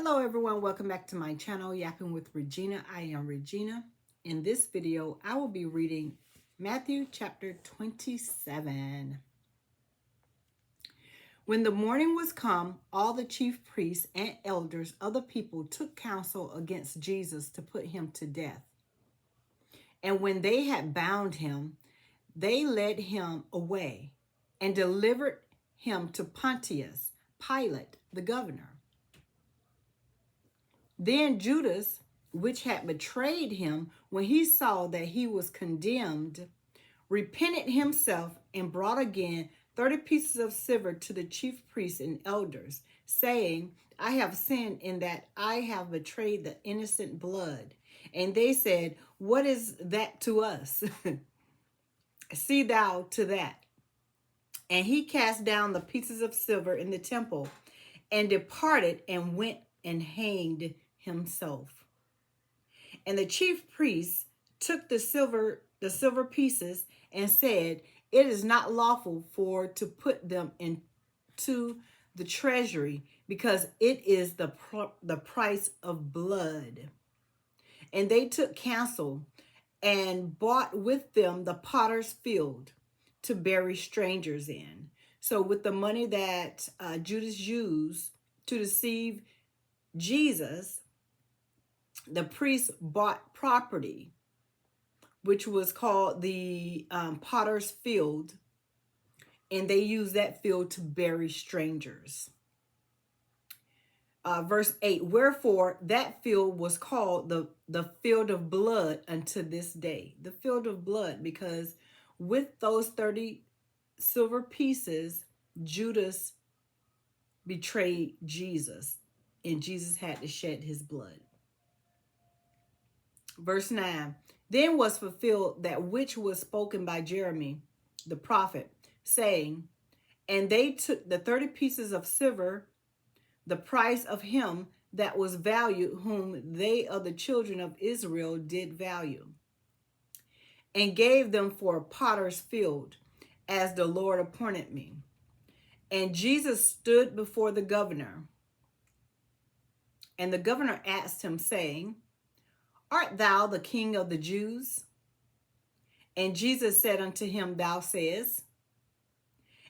Hello everyone, welcome back to my channel, Yapping with Regina. I am Regina. In this video, I will be reading Matthew chapter 27. When the morning was come, all the chief priests and elders of the people took counsel against Jesus to put him to death. And when they had bound him, they led him away and delivered him to Pontius Pilate, the governor. Then Judas, which had betrayed him, when he saw that he was condemned, repented himself and brought again 30 pieces of silver to the chief priests and elders, saying, I have sinned in that I have betrayed the innocent blood. And they said, what is that to us? See thou to that. And he cast down the pieces of silver in the temple and departed and went and hanged himself. And the chief priests took the silver pieces and said, it is not lawful to put them into the treasury, because it is the price of blood. And they took counsel and bought with them the potter's field to bury strangers in. So with the money that Judas used to deceive Jesus, the priests bought property, which was called the potter's field, and they used that field to bury strangers. Verse 8, wherefore that field was called the field of blood unto this day. The field of blood, because with those 30 silver pieces, Judas betrayed Jesus, and Jesus had to shed his blood. Verse 9, then was fulfilled that which was spoken by Jeremy, the prophet, saying, and they took the 30 pieces of silver, the price of him that was valued, whom they of the children of Israel did value, and gave them for a potter's field, as the Lord appointed me. And Jesus stood before the governor. And the governor asked him, saying, art thou the king of the Jews? And Jesus said unto him, thou sayest.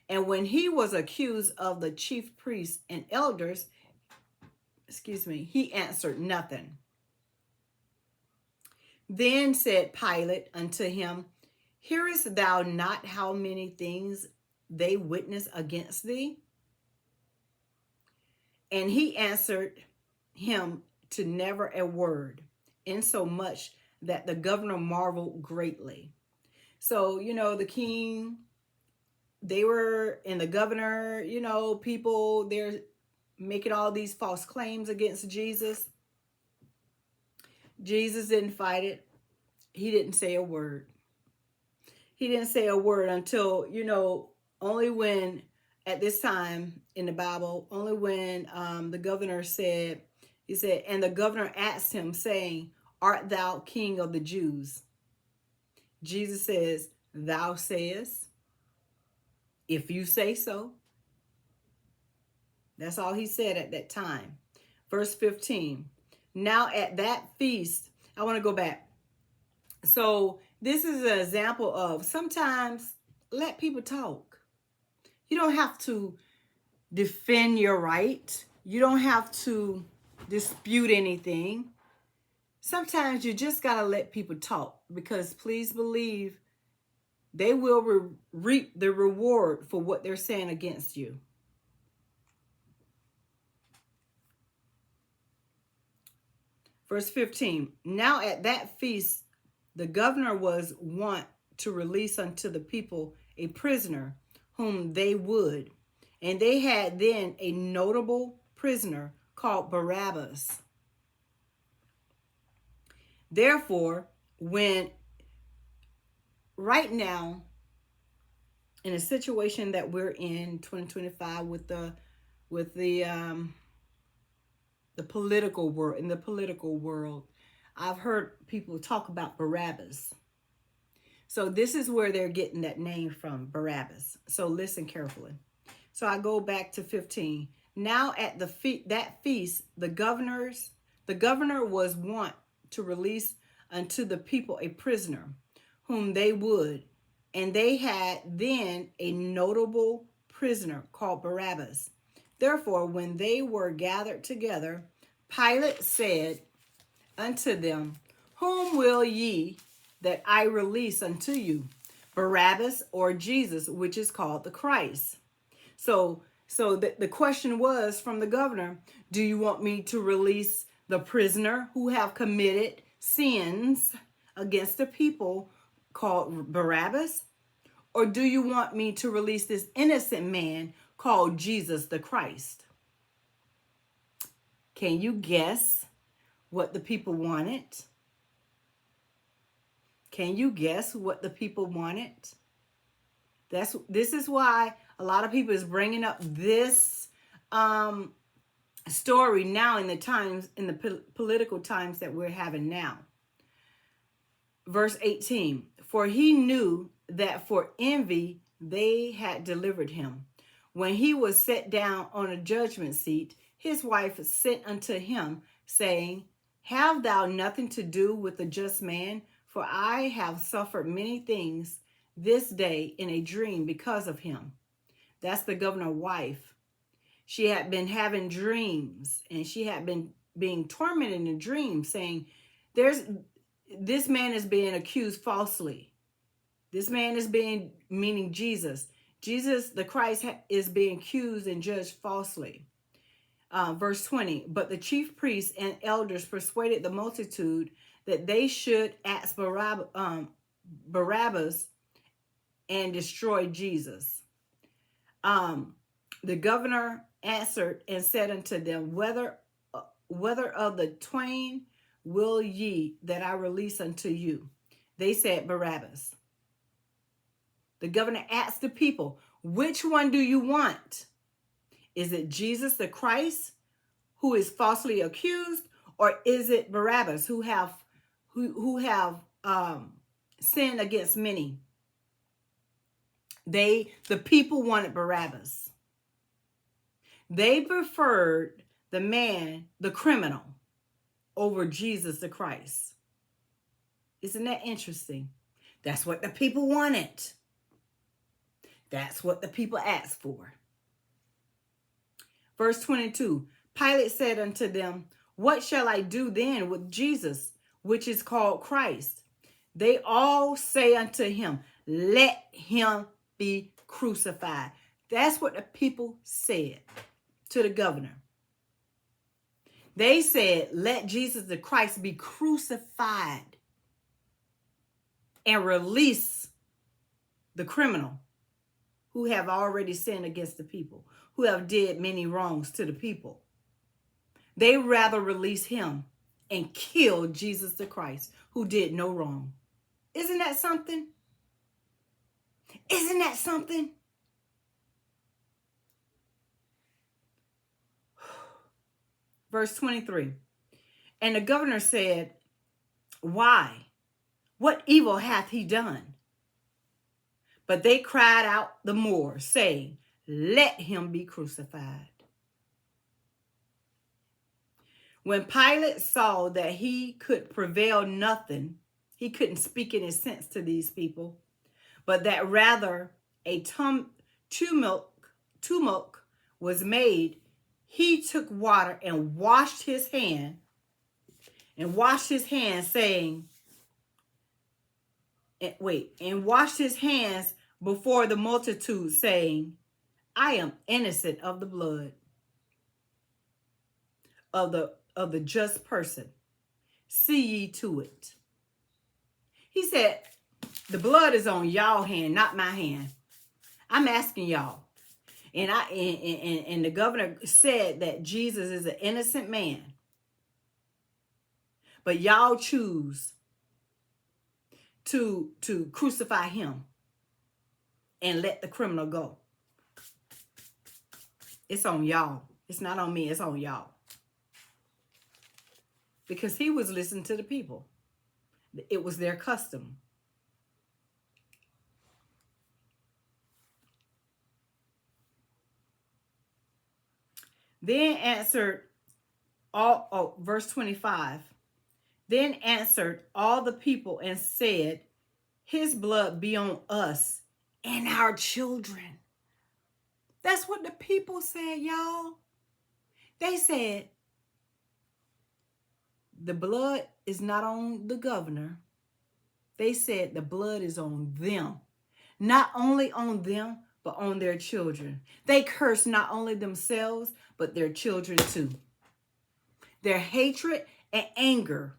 And when he was accused of the chief priests and elders, he answered nothing. Then said Pilate unto him, hearest thou not how many things they witness against thee? And he answered him to never a word, insomuch that the governor marveled greatly. So, the king, they were, and the governor, people, they're making all these false claims against Jesus. Jesus didn't fight it. He didn't say a word. He didn't say a word until, only when, at this time in the Bible, only when the governor said, he said, and the governor asked him, saying, art thou king of the Jews? Jesus says, thou sayest, if you say so. That's all he said at that time. Verse 15. Now at that feast, I want to go back. So this is an example of sometimes let people talk. You don't have to defend your right. You don't have to dispute anything. Sometimes you just got to let people talk, because please believe they will reap the reward for what they're saying against you. Verse 15, now at that feast, the governor was wont to release unto the people a prisoner whom they would. And they had then a notable prisoner called Barabbas. Therefore, when right now, in a situation that we're in 2025 with the political world, in the political world, I've heard people talk about Barabbas. So this is where they're getting that name from, Barabbas. So listen carefully. So I go back to 15. Now at that feast, the governor was wont to release unto the people a prisoner, whom they would, and they had then a notable prisoner called Barabbas. Therefore, when they were gathered together, Pilate said unto them, whom will ye that I release unto you, Barabbas or Jesus, which is called the Christ? So the question was from the governor, do you want me to release the prisoner who have committed sins against the people called Barabbas? Or do you want me to release this innocent man called Jesus the Christ? Can you guess what the people wanted? Can you guess what the people wanted? This is why a lot of people is bringing up this story now in the political times that we're having now. Verse 18, for he knew that for envy they had delivered him. When he was set down on a judgment seat, his wife sent unto him, saying, have thou nothing to do with the just man? For I have suffered many things this day in a dream because of him. That's the governor's wife. She had been having dreams, and she had been being tormented in a dream, saying, this man is being accused falsely. This man is meaning Jesus. Jesus, the Christ, is being accused and judged falsely. Verse 20, but the chief priests and elders persuaded the multitude that they should ask Barabbas and destroy Jesus. The governor answered and said unto them, whether of the twain will ye that I release unto you? They said Barabbas. The governor asked the people, which one do you want? Is it Jesus the Christ, who is falsely accused, or is it Barabbas, who have sinned against many? The people wanted Barabbas. They preferred the criminal, over Jesus the Christ. Isn't that interesting? That's what the people wanted. That's what the people asked for. Verse 22, Pilate said unto them, what shall I do then with Jesus, which is called Christ? They all say unto him, let him be crucified. That's what the people said to the governor. They said, let Jesus the Christ be crucified and release the criminal who have already sinned against the people, who have did many wrongs to the people. They rather release him and kill Jesus the Christ, who did no wrong. Isn't that something? Isn't that something? Verse 23, and the governor said, why? What evil hath he done? But they cried out the more, saying, let him be crucified. When Pilate saw that he could prevail nothing, he couldn't speak any sense to these people, but that rather a tumult was made, he took water and washed his hands, saying, and washed his hands before the multitude, saying, I am innocent of the blood of the just person. See ye to it. He said, the blood is on y'all hand, not my hand. I'm asking y'all. And the governor said that Jesus is an innocent man. But y'all choose to crucify him and let the criminal go. It's on y'all. It's not on me. It's on y'all. Because he was listening to the people. It was their custom. Then answered verse 25. Then answered all the people and said, his blood be on us and our children. That's what the people said, y'all. They said, the blood is not on the governor. They said the blood is on them. Not only on them, but on their children. They cursed not only themselves, but their children too. Their hatred and anger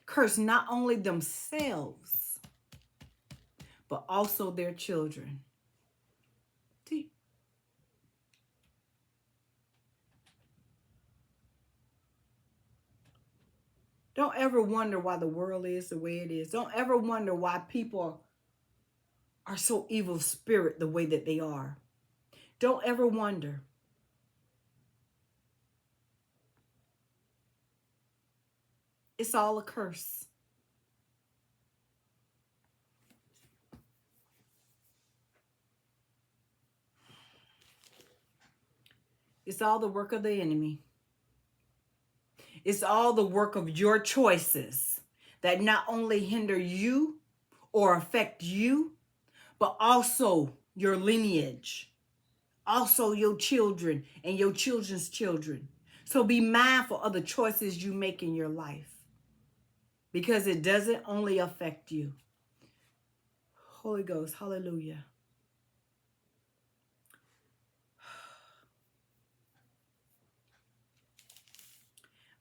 cursed not only themselves, but also their children. Don't ever wonder why the world is the way it is. Don't ever wonder why people are so evil spirit the way that they are. Don't ever wonder. It's all a curse. It's all the work of the enemy. It's all the work of your choices that not only hinder you or affect you, but also your lineage, also your children and your children's children. So be mindful of the choices you make in your life, because it doesn't only affect you. Holy Ghost, hallelujah.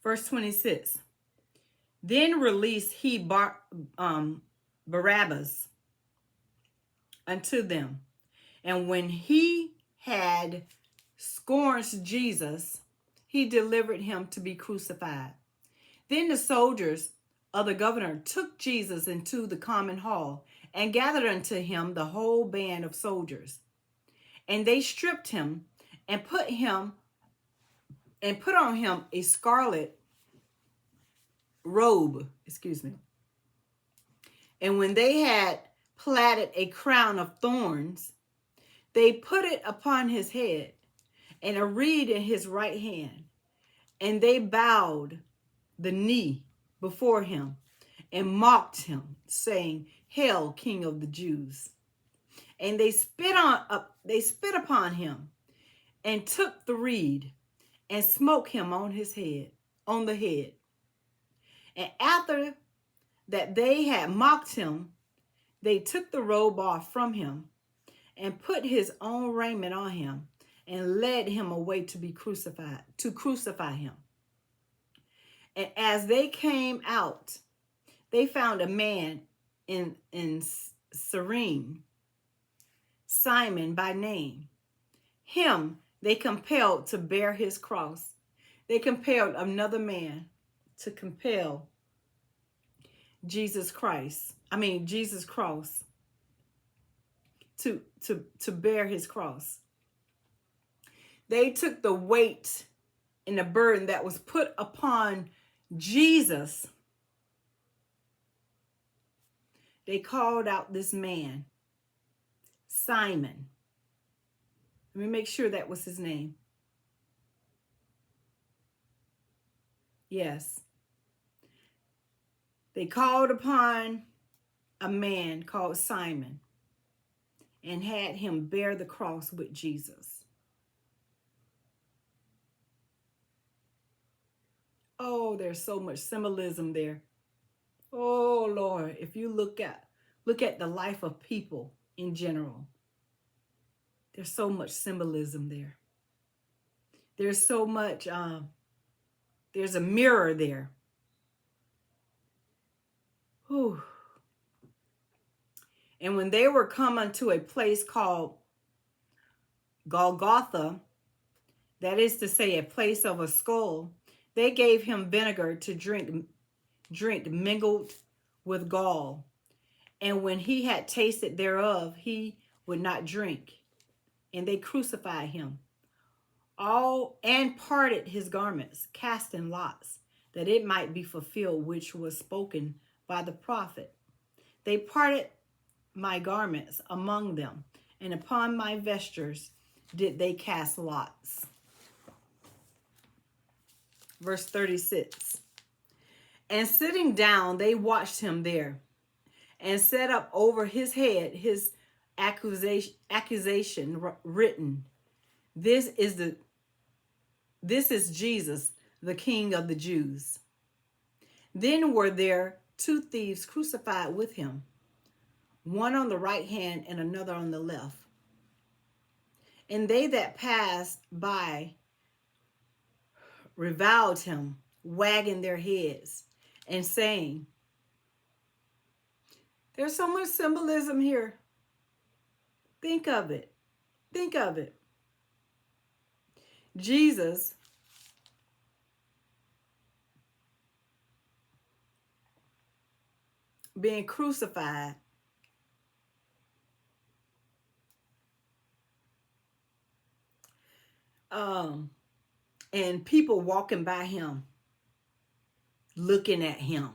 Verse 26. Then released he Barabbas unto them. And when he had scourged Jesus, he delivered him to be crucified. Then the soldiers of the governor took Jesus into the common hall and gathered unto him the whole band of soldiers. And they stripped him and put on him a scarlet robe, And when they had platted a crown of thorns, they put it upon his head and a reed in his right hand. And they bowed the knee before him and mocked him, saying, Hail, King of the Jews. And they spit upon him and took the reed and smote him on the head. And after that they had mocked him, they took the robe off from him and put his own raiment on him and led him away to crucify him. And as they came out, they found a man in Cyrene, Simon by name. Him they compelled to bear his cross. They compelled another man to compel Jesus cross to bear his cross. They took the weight and the burden that was put upon Jesus. They called out this man, Simon. Let me make sure that was his name. Yes. They called upon a man called Simon and had him bear the cross with Jesus. Oh, there's so much symbolism there. Oh, Lord, if you look at the life of people in general, there's so much symbolism there. There's so much, there's a mirror there. Whew. And when they were come unto a place called Golgotha, that is to say, a place of a skull, they gave him vinegar to drink mingled with gall. And when he had tasted thereof, he would not drink. And they crucified him. And parted his garments, casting lots, that it might be fulfilled which was spoken by the prophet. They parted my garments among them, and upon my vestures did they cast lots. Verse 36. And sitting down, they watched him there, and set up over his head his accusation written, This is Jesus, the King of the Jews. Then were there two thieves crucified with him, one on the right hand and another on the left. And they that passed by reviled him, wagging their heads and saying, there's so much symbolism here. Think of it. Think of it. Jesus being crucified, and people walking by him, looking at him,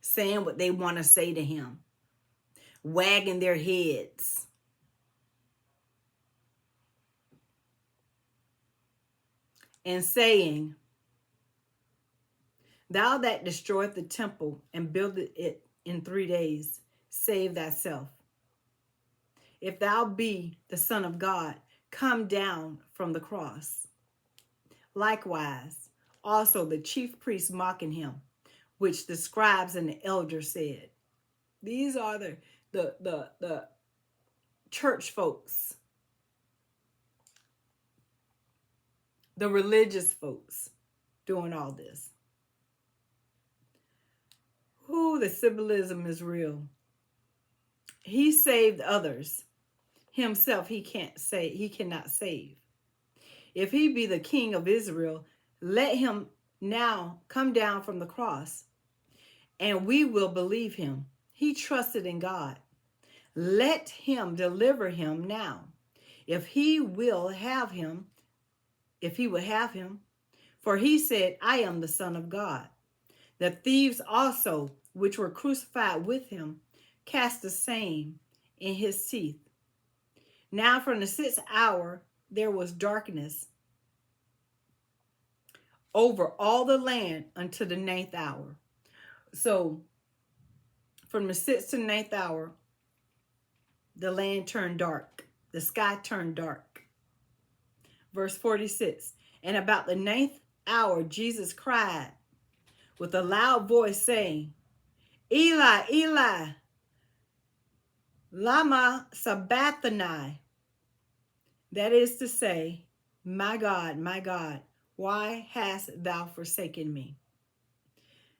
saying what they want to say to him, wagging their heads. And saying, Thou that destroyed the temple and builded it in 3 days, save thyself. If thou be the Son of God, come down from the cross. Likewise, also the chief priests mocking him, which the scribes and the elders said. These are the church folks, the religious folks doing all this. Ooh, the symbolism is real. He saved others. Himself he cannot save. If he be the King of Israel, let him now come down from the cross, and we will believe him. He trusted in God. Let him deliver him now, if he will have him, for he said, I am the Son of God. The thieves also, which were crucified with him, cast the same in his teeth. Now from the 6th hour there was darkness over all the land until the 9th hour. So from the 6th to 9th hour, the land turned dark. The sky turned dark. Verse 46. And about the 9th hour, Jesus cried with a loud voice, saying, Eli, Eli, lama sabachthani. That is to say, my God, why hast thou forsaken me?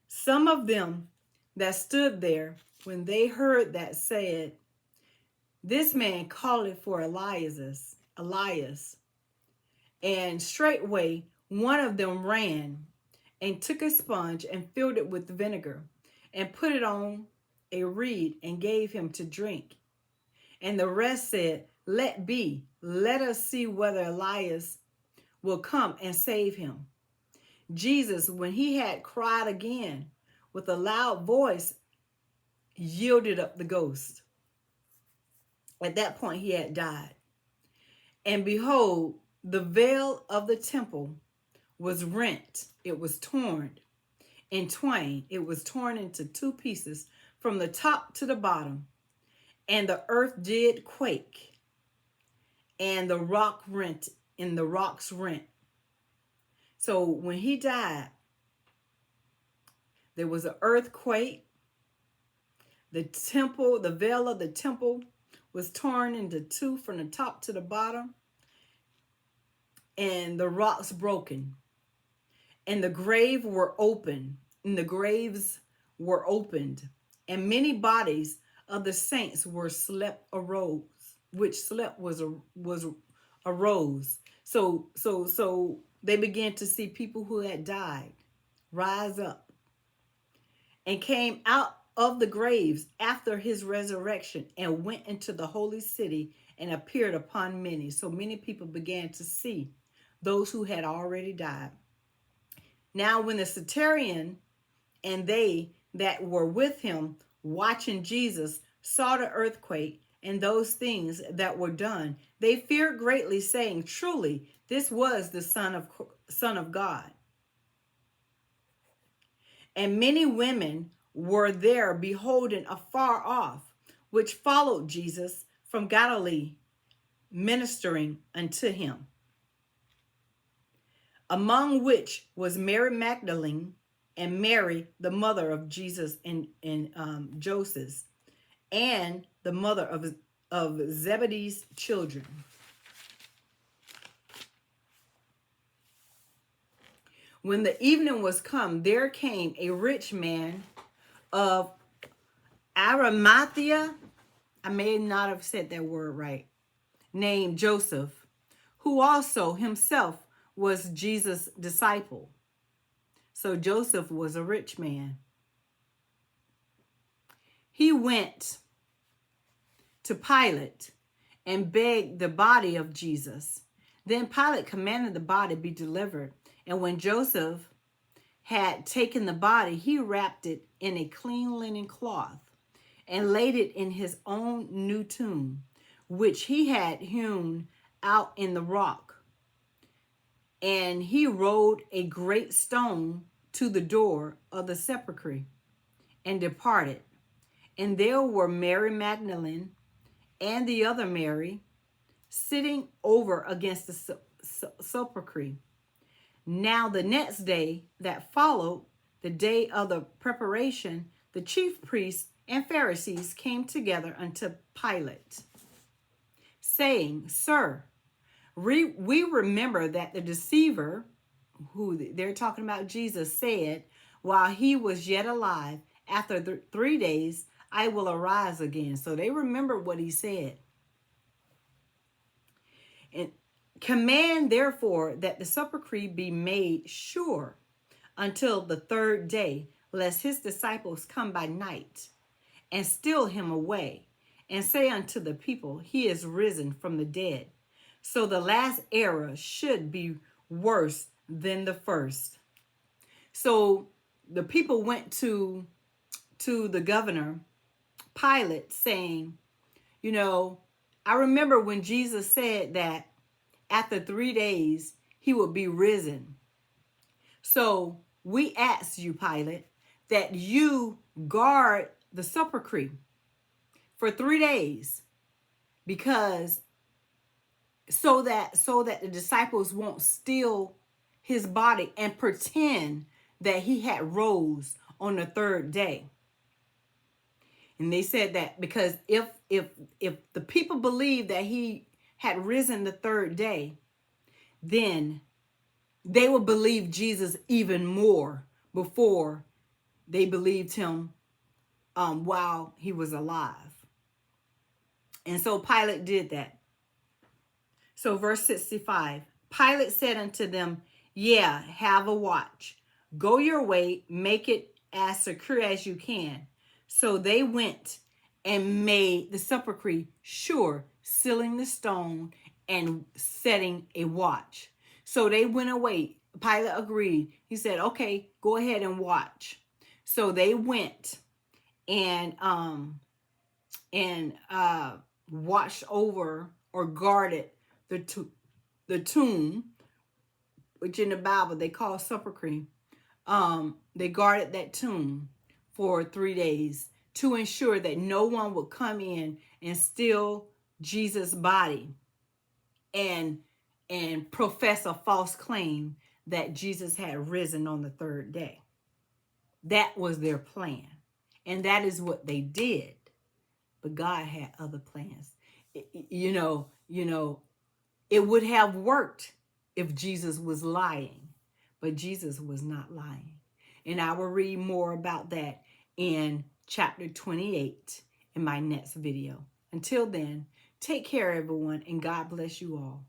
Some of them that stood there, when they heard that, said, This man calleth for Elias. And straightway one of them ran and took a sponge and filled it with vinegar and put it on a reed and gave him to drink. And the rest said, Let be, let us see whether Elias will come and save him. Jesus, when he had cried again with a loud voice, yielded up the ghost. At that point he had died. And behold, the veil of the temple was rent. It was torn in twain. It was torn into 2 pieces from the top to the bottom. And the earth did quake, and the rocks rent. So when he died, there was an earthquake. The veil of the temple was torn into 2 from the top to the bottom, and the rocks broken. And the graves were opened, and many bodies of the saints arose. So they began to see people who had died rise up and came out of the graves after his resurrection and went into the holy city and appeared upon many. So many people began to see those who had already died. Now when the centurion and they that were with him watching Jesus saw the earthquake and those things that were done, they feared greatly, saying, Truly, this was the Son of God. And many women were there beholding afar off, which followed Jesus from Galilee, ministering unto him. Among which was Mary Magdalene and Mary, the mother of Jesus and Joseph, and the mother of Zebedee's children. When the evening was come, there came a rich man of Arimathea, I may not have said that word right, named Joseph, who also himself was Jesus' disciple. So Joseph was a rich man. He went to Pilate and begged the body of Jesus. Then Pilate commanded the body be delivered. And when Joseph had taken the body, he wrapped it in a clean linen cloth and laid it in his own new tomb, which he had hewn out in the rock. And he rolled a great stone to the door of the sepulchre and departed. And there were Mary Magdalene and the other Mary sitting over against the sepulchre. Now the next day that followed, the day of the preparation, the chief priests and Pharisees came together unto Pilate, saying, Sir, we remember that the deceiver, who they're talking about Jesus, said, while he was yet alive, after 3 days, I will arise again. So they remember what he said. And command, therefore, that the sepulchre be made sure until the 3rd day, lest his disciples come by night and steal him away, and say unto the people, he is risen from the dead. So the last era should be worse than the first. So the people went to the governor, Pilate, saying, I remember when Jesus said that after 3 days he would be risen. So we ask you, Pilate, that you guard the sepulchre for 3 days, because so that the disciples won't steal his body and pretend that he had rose on the 3rd day. And they said that because if the people believed that he had risen the 3rd day, then they would believe Jesus even more before they believed him while he was alive. And so Pilate did that. So verse 65, Pilate said unto them, yeah, have a watch. Go your way, make it as secure as you can. So they went and made the sepulchre sure, sealing the stone and setting a watch. So they went away. Pilate agreed. He said, okay, go ahead and watch. So they went and watched over or guarded the tomb, which in the Bible they call sepulchre. They guarded that tomb for 3 days to ensure that no one would come in and steal Jesus' body and profess a false claim that Jesus had risen on the 3rd day. That was their plan. And that is what they did. But God had other plans. It would have worked if Jesus was lying, but Jesus was not lying. And I will read more about that in chapter 28 in my next video. Until then, take care, everyone, and God bless you all.